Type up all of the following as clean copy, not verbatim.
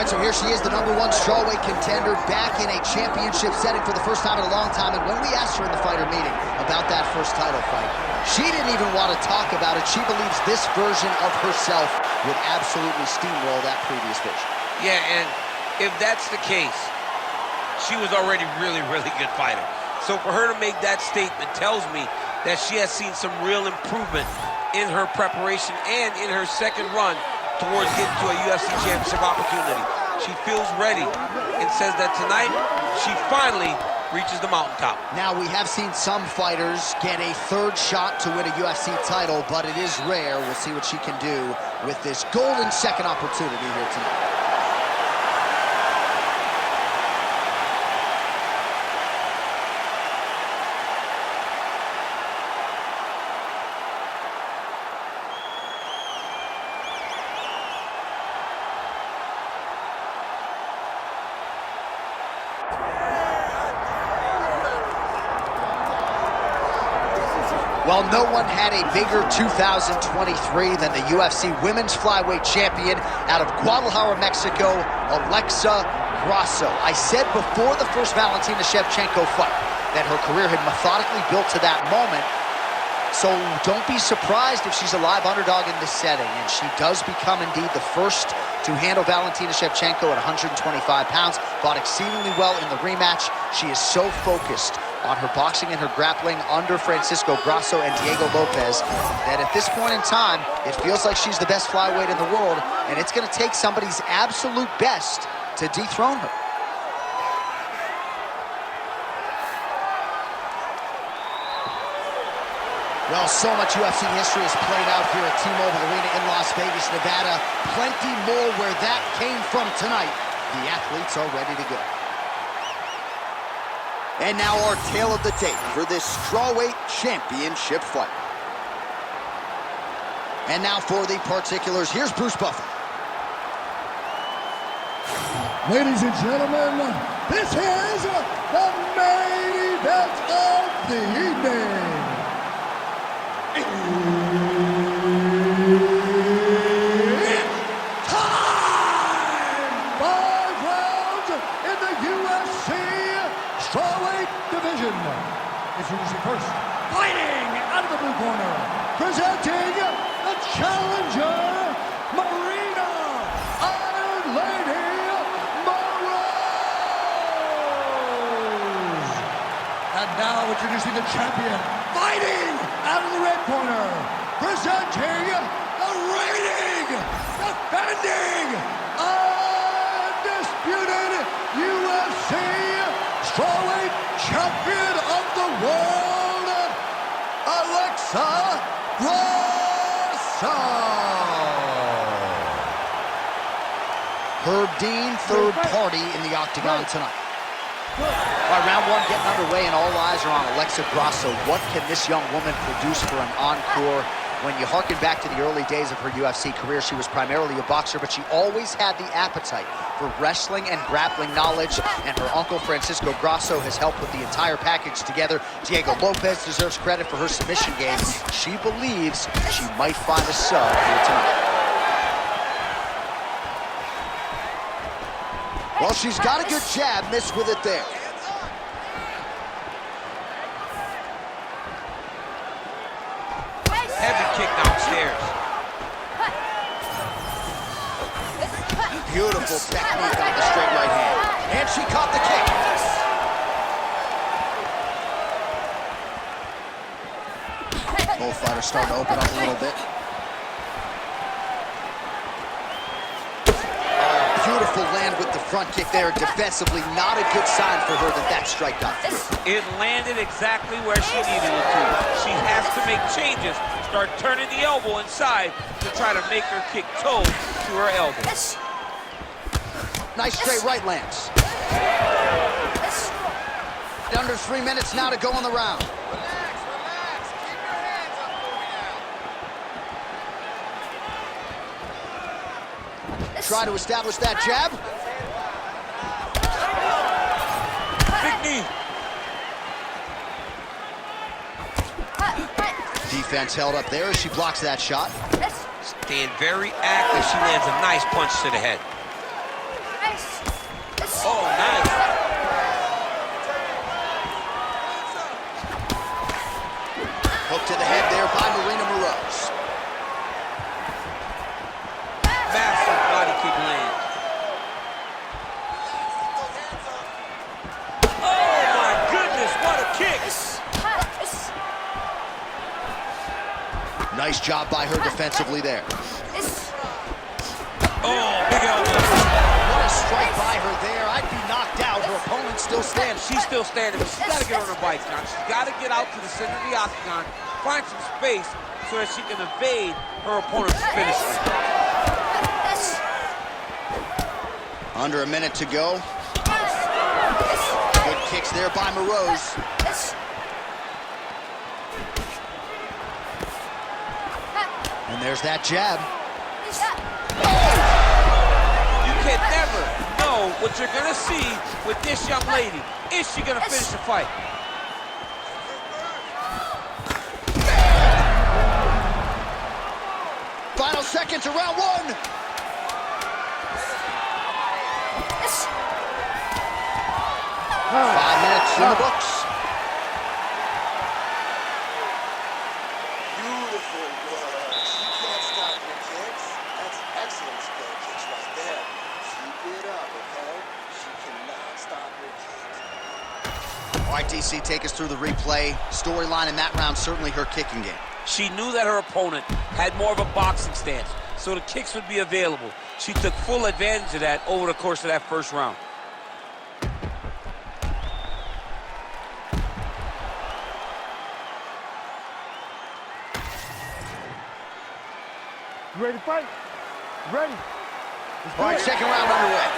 right, so here she is, the #1 strawweight contender, back in a championship setting for the first time in a long time. And when we asked her in the fighter meeting about that first title fight, she didn't even want to talk about it. She believes this version of herself would absolutely steamroll that previous version. Yeah, and if that's the case, she was already really good fighter. So for her to make that statement tells me that she has seen some real improvement in her preparation and in her second run towards getting to a UFC championship opportunity. She feels ready and says that tonight she finally reaches the mountaintop. Now, we have seen some fighters get a third shot to win a UFC title, but it is rare. We'll see what she can do with this golden second opportunity here tonight. Well, no one had a bigger 2023 than the UFC Women's Flyweight Champion out of Guadalajara, Mexico, Alexa Grasso. I said before the first Valentina Shevchenko fight that her career had methodically built to that moment. So don't be surprised if she's a live underdog in this setting. And she does become indeed the first to handle Valentina Shevchenko at 125 pounds. Fought exceedingly well in the rematch. She is so focused on her boxing and her grappling under Francisco Grasso and Diego Lopez that at this point in time, it feels like she's the best flyweight in the world, and it's going to take somebody's absolute best to dethrone her. Well, so much UFC history has played out here at T-Mobile Arena in Las Vegas, Nevada. Plenty more where that came from tonight. The athletes are ready to go. And now our tale of the tape for this strawweight championship fight. And now for the particulars, here's Bruce Buffer. Ladies and gentlemen, this is the main event of the evening. It's time! 5 rounds in the UFC strawweight division. Introducing first, fighting out of the blue corner, presenting the challenger, Maryna Iron Lady Moroz. And now introducing the champion, fighting out of the red corner, presenting the reigning, defending, undisputed UFC strawweight champion of the world, Alexa Grasso. Herb Dean, third party in the octagon tonight. All right, round one getting underway, and all eyes are on Alexa Grasso. What can this young woman produce for an encore? When you harken back to the early days of her UFC career, she was primarily a boxer, but she always had the appetite for wrestling and grappling knowledge, and her uncle, Francisco Grasso, has helped put the entire package together. Diego Lopez deserves credit for her submission game. She believes she might find a sub here tonight. Well, she's got a good jab, missed with it there. Heavy kick downstairs. Beautiful technique on the straight right hand. And she caught the kick. Both fighters starting to open up a little bit. Beautiful land with the front kick there. Defensively, not a good sign for her that strike got through. It landed exactly where she needed it to. She has to make changes, start turning the elbow inside to try to make her kick toe to her elbow. Nice straight right lands. Under 3 minutes now to go in the round. Try to establish that jab. Big knee. Defense held up there as she blocks that shot. Staying very active. She lands a nice punch to the head. Oh, nice. Hook to the head there by Maryna Moroz. Massive body kick land. Oh my goodness, what a kick! Nice job by her defensively there. Oh, big elbow. What a strike by her there. I'd be knocked out. Her opponent still standing. She's still standing, but she's got to get on her bike now. She's got to get out to the center of the octagon, find some space so that she can evade her opponent's finisher. Under a minute to go. Good kicks there by Moroz. And there's that jab. You can never know what you're going to see with this young lady. Is she going to finish the fight? Final seconds of round one. 5 minutes in the books. Beautiful work. She can't stop your kicks. That's excellent skill kicks right there. Keep it up, okay? She cannot stop your kicks. All right, DC, take us through the replay. Storyline in that round, certainly her kicking game. She knew that her opponent had more of a boxing stance, so the kicks would be available. She took full advantage of that over the course of that first round. You ready to fight? Ready. All right, second round underway.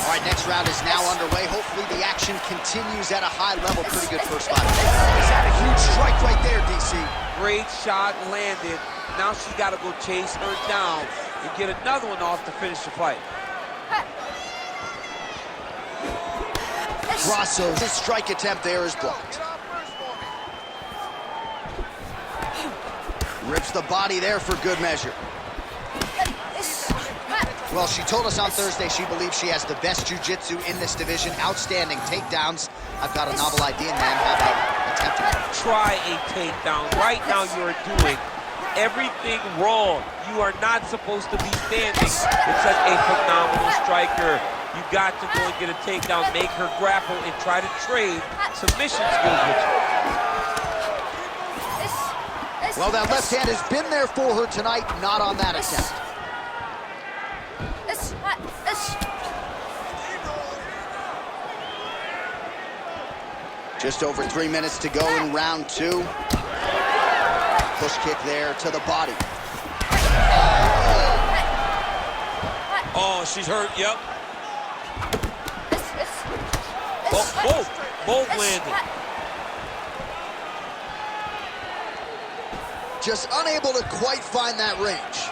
All right, next round is now underway. Hopefully the action continues at a high level. Pretty good first fight. He's had a huge strike right there, DC. Great shot landed. Now she's got to go chase her down and get another one off to finish the fight. Grasso's strike attempt there is blocked. Rips the body there for good measure. Well, she told us on Thursday she believes she has the best jiu-jitsu in this division. Outstanding takedowns. I've got a novel idea, man. How about attempting it? Try a takedown. Right now you're doing everything wrong. You are not supposed to be standing with such a phenomenal striker. You got to go and get a takedown, make her grapple, and try to trade submission skills with you. Well, that left hand has been there for her tonight, not on that attempt. Just over 3 minutes to go in round two. Push kick there to the body. Oh, she's hurt, yep. Oh, both landed. Just unable to quite find that range.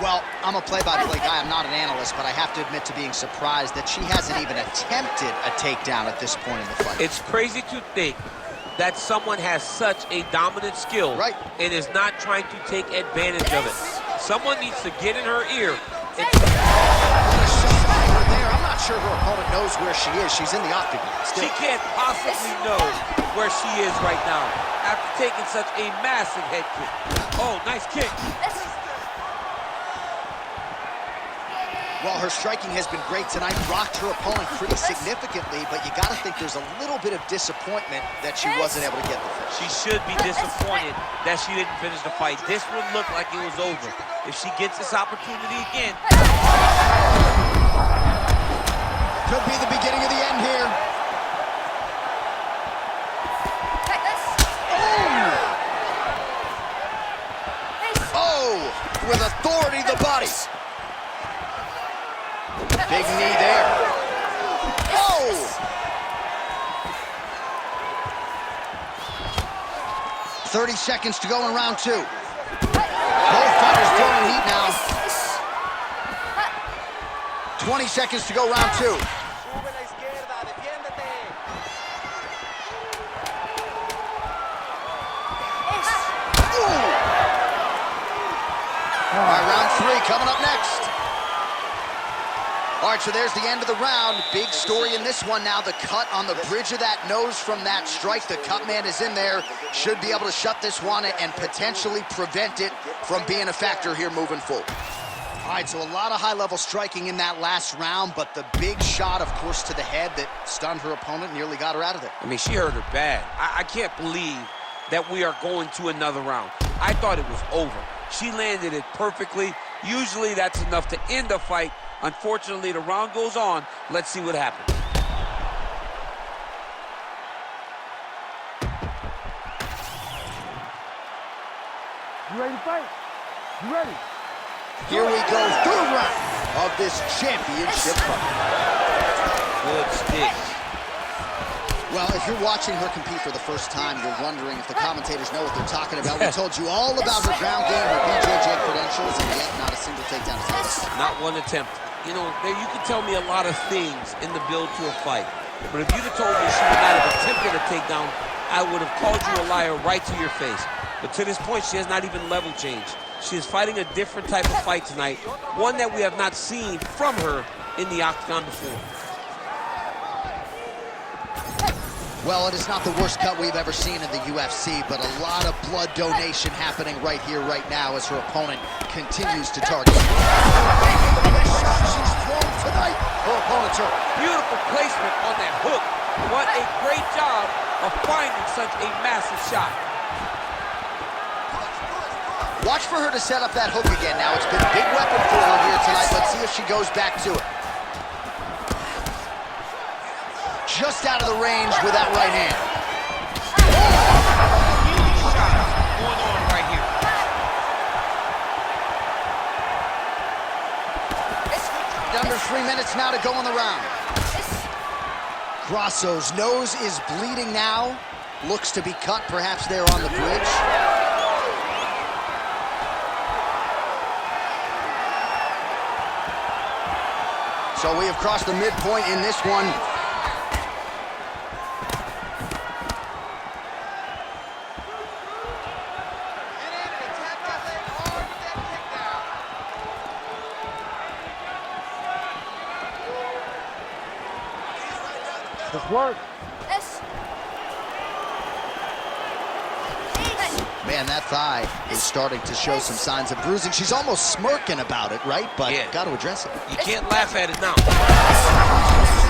Well, I'm a play-by-play guy. I'm not an analyst, but I have to admit to being surprised that she hasn't even attempted a takedown at this point in the fight. It's crazy to think that someone has such a dominant skill and is not trying to take advantage of it. Someone needs to get in her ear. What a shot by her there. I'm not sure her opponent knows where she is. She's in the octagon still. She can't possibly know where she is right now after taking such a massive head kick. Oh, nice kick. Well, her striking has been great tonight, rocked her opponent pretty significantly, but you got to think there's a little bit of disappointment that she wasn't able to get the finish. She should be disappointed that she didn't finish the fight. This one looked like it was over. If she gets this opportunity again. Could be the beginning of the end here. Oh, with authority the body. Big knee there. Oh! 30 seconds to go in round two. Both fighters throwing heat now. 20 seconds to go round two. All right, round 3 coming up next. All right, so there's the end of the round. Big story in this one now. The cut on the bridge of that nose from that strike. The cut man is in there. Should be able to shut this one and potentially prevent it from being a factor here moving forward. All right, so a lot of high-level striking in that last round, but the big shot, of course, to the head that stunned her opponent, nearly got her out of there. I mean, she hurt her bad. I can't believe that we are going to another round. I thought it was over. She landed it perfectly. Usually that's enough to end a fight. Unfortunately, the round goes on. Let's see what happens. You ready to fight? You ready? Here we go, third round of this championship fight. Good sticks. Well, if you're watching her compete for the first time, you're wondering if the commentators know what they're talking about. We told you all about her ground game, her BJJ credentials, and yet not a single takedown attempt. Not one attempt. You know, you can tell me a lot of things in the build to a fight, but if you'd have told me she would not have attempted a takedown, I would have called you a liar right to your face. But to this point, she has not even level changed. She is fighting a different type of fight tonight, one that we have not seen from her in the octagon before. Well, it is not the worst cut we've ever seen in the UFC, but a lot of blood donation happening right here, right now, as her opponent continues to target. She's thrown tonight. Her opponent's hurt. Beautiful placement on that hook. What a great job of finding such a massive shot. Watch for her to set up that hook again now. It's been a big weapon for her here tonight. Let's see if she goes back to it. Just out of the range with that right hand. Huge shots going on right here. Under 3 minutes now to go in the round. Grasso's nose is bleeding now. Looks to be cut perhaps there on the bridge. So we have crossed the midpoint in this one. Let's work. Man, that thigh is starting to show some signs of bruising. She's almost smirking about it, right? But Yeah. got to address it. You can't laugh at it now.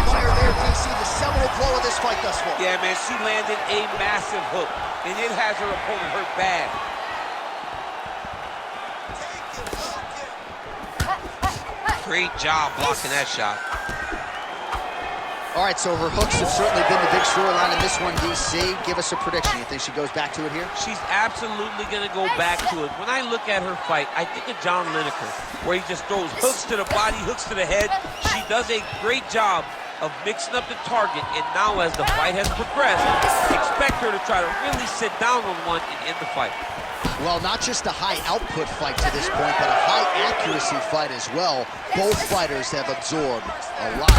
Fire there, DC, the seminal blow of this fight thus far. Yeah, man, she landed a massive hook, and it has her opponent hurt bad. Great job blocking that shot. All right, so her hooks have certainly been the big storyline in this one, DC. Give us a prediction. You think she goes back to it here? She's absolutely going to go back to it. When I look at her fight, I think of John Lineker, where he just throws hooks to the body, hooks to the head. She does a great job of mixing up the target, and now as the fight has progressed, expect her to try to really sit down on one and end the fight. Well, not just a high-output fight to this point, but a high-accuracy fight as well. Both fighters have absorbed a lot.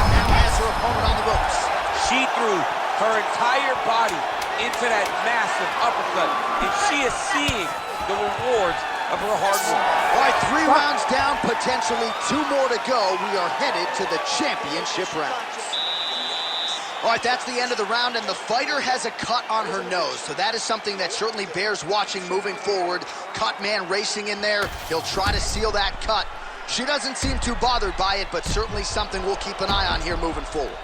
Now has her opponent on the ropes. She threw her entire body into that massive uppercut, and she is seeing the rewards of her hard work. All right, 3 rounds down, potentially 2 more to go. We are headed to the championship rounds. All right, that's the end of the round, and the fighter has a cut on her nose, so that is something that certainly bears watching moving forward. Cut man racing in there. He'll try to seal that cut. She doesn't seem too bothered by it, but certainly something we'll keep an eye on here moving forward.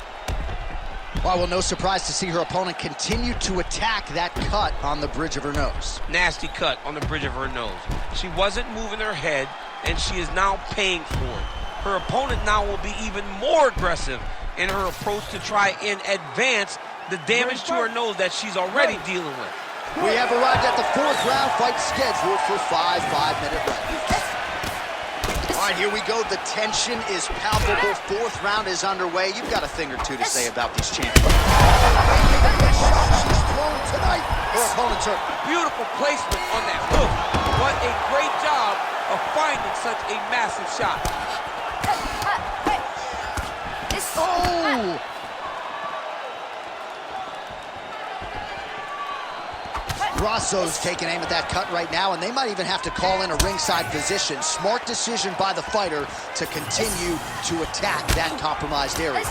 Well, no surprise to see her opponent continue to attack that cut on the bridge of her nose. Nasty cut on the bridge of her nose. She wasn't moving her head, and she is now paying for it. Her opponent now will be even more aggressive in her approach to try and advance the damage to her nose that she's already dealing with. We have arrived at the 4th round, fight scheduled for 5 5-minute rounds. All right, here we go. The tension is palpable. 4th round is underway. You've got a thing or two to say about these champions. She's thrown tonight. Her opponent's hurt. Beautiful placement on that hook. What a great job of finding such a massive shot. Oh! Grasso's taking aim at that cut right now, and they might even have to call in a ringside physician. Smart decision by the fighter to continue to attack that compromised area.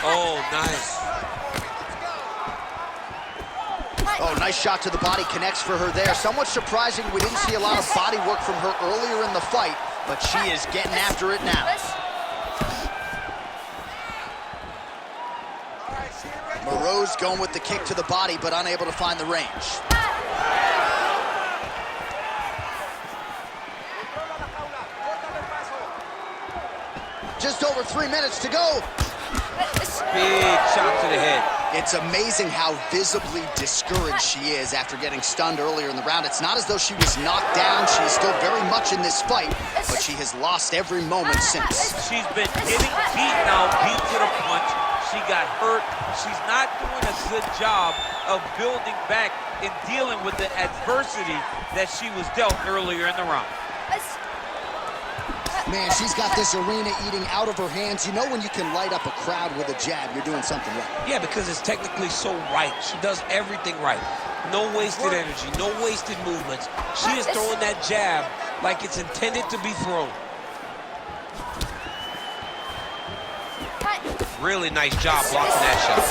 Oh, nice. Oh, nice shot to the body, connects for her there. Somewhat surprising, we didn't see a lot of body work from her earlier in the fight, but she is getting after it now. Moroz going with the kick to the body, but unable to find the range. Just over 3 minutes to go. Big shot to the head. It's amazing how visibly discouraged she is after getting stunned earlier in the round. It's not as though she was knocked down. She is still very much in this fight, but she has lost every moment since. She's been getting beat now, beat to the punch. She got hurt. She's not doing a good job of building back and dealing with the adversity that she was dealt earlier in the round. Man, she's got this arena eating out of her hands. You know when you can light up a crowd with a jab, you're doing something right. Yeah, because it's technically so right. She does everything right. No wasted energy, no wasted movements. She is throwing that jab like it's intended to be thrown. Really nice job blocking that shot.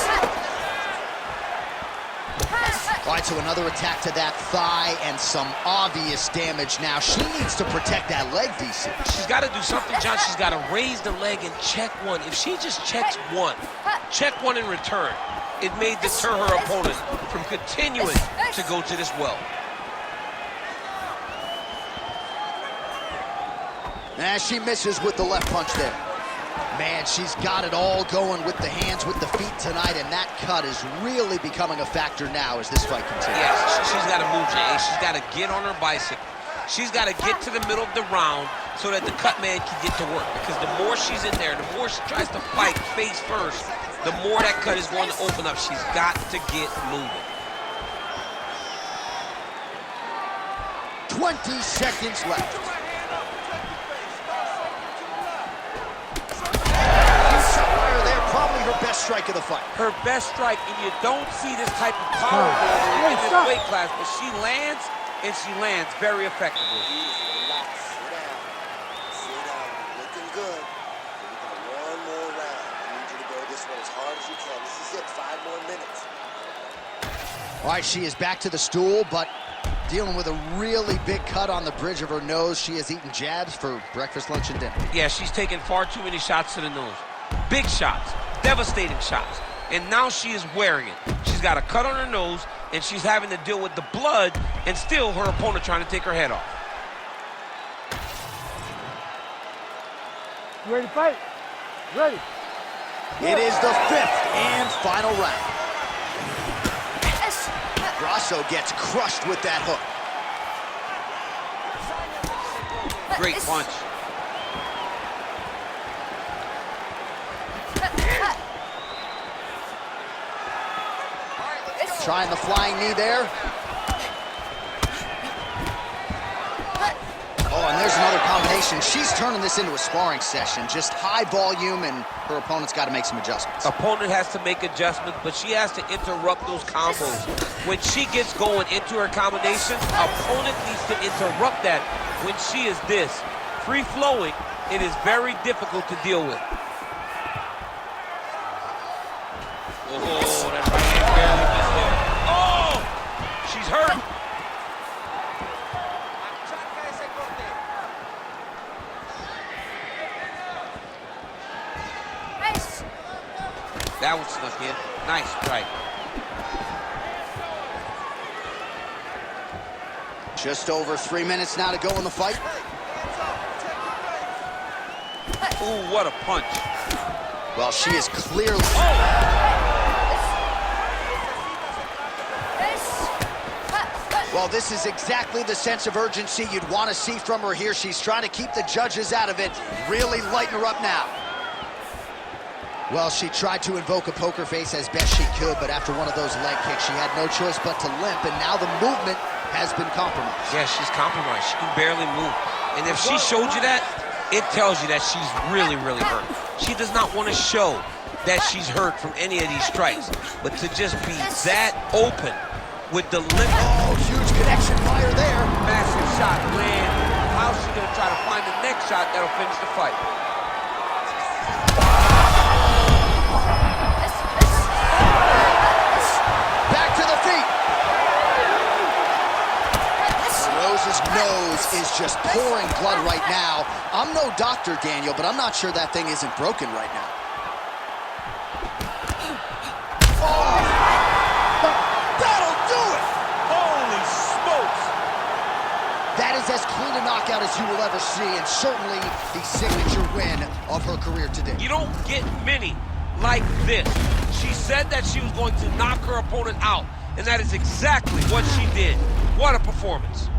All right, so another attack to that thigh and some obvious damage now. She needs to protect that leg decent. She's got to do something, John. She's got to raise the leg and check one. If she just checks one, check one in return, it may deter her opponent from continuing to go to this well. And she misses with the left punch there. Man, she's got it all going with the hands, with the feet tonight, and that cut is really becoming a factor now as this fight continues. Yes, she's got to move, Jay. She's got to get on her bicycle. She's got to get to the middle of the round so that the cut man can get to work. Because the more she's in there, the more she tries to fight face first, the more that cut is going to open up. She's got to get moving. 20 seconds left. Probably her best strike of the fight. Her best strike, and you don't see this type of power in this weight class, but she lands, and she lands very effectively. Relax, sit down, looking good. We got one more round. I need you to go this one as hard as you can. This is it, 5 more minutes. All right, she is back to the stool, but dealing with a really big cut on the bridge of her nose. She has eaten jabs for breakfast, lunch, and dinner. Yeah, she's taken far too many shots to the nose. Big shots, devastating shots, and now she is wearing it. She's got a cut on her nose, and she's having to deal with the blood, and still her opponent trying to take her head off. You ready to fight? Ready. It is the 5th and final round. Grasso gets crushed with that hook. Great punch. Trying the flying knee there. Oh, and there's another combination. She's turning this into a sparring session. Just high volume, and her opponent's got to make some adjustments. Opponent has to make adjustments, but she has to interrupt those combos. When she gets going into her combinations, opponent needs to interrupt that. When she is this free-flowing, it is very difficult to deal with. Oh, that right hand barely missed there. Oh! She's hurt. That one snuck in. Nice strike. Just over 3 minutes now to go in the fight. Ooh, what a punch. Well, she is clearly... Well, this is exactly the sense of urgency you'd want to see from her here. She's trying to keep the judges out of it. Really lighten her up now. Well, she tried to invoke a poker face as best she could, but after one of those leg kicks, she had no choice but to limp, and now the movement has been compromised. Yeah, she's compromised. She can barely move. And if she showed you that, it tells you that she's really, really hurt. She does not want to show that she's hurt from any of these strikes. But to just be that open with the limit. Oh, huge connection fire there. Massive shot land. How's she gonna try to find the next shot that'll finish the fight? Back to the feet. Moroz' nose is just pouring blood right now. I'm no doctor, Daniel, but I'm not sure that thing isn't broken right now. Oh! That'll do it! Holy smokes! That is as clean a knockout as you will ever see, and certainly the signature win of her career today. You don't get many like this. She said that she was going to knock her opponent out, and that is exactly what she did. What a performance.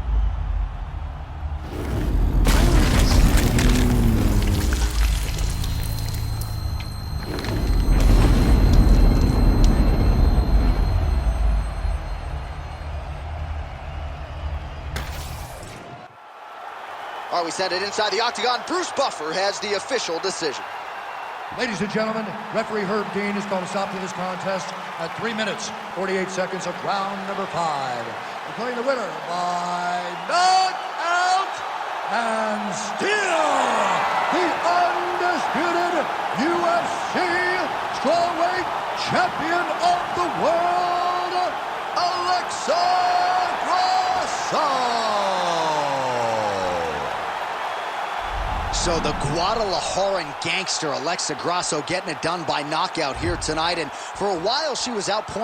All right, we send it inside the octagon. Bruce Buffer has the official decision. Ladies and gentlemen, referee Herb Dean has called a stop to this contest at 3 minutes, 48 seconds of round number 5. Declaring the winner by knockout and still the undisputed UFC strawweight champion of the world, Alexa Grasso. So the Guadalajaran gangster Alexa Grasso getting it done by knockout here tonight, and for a while she was outpointed.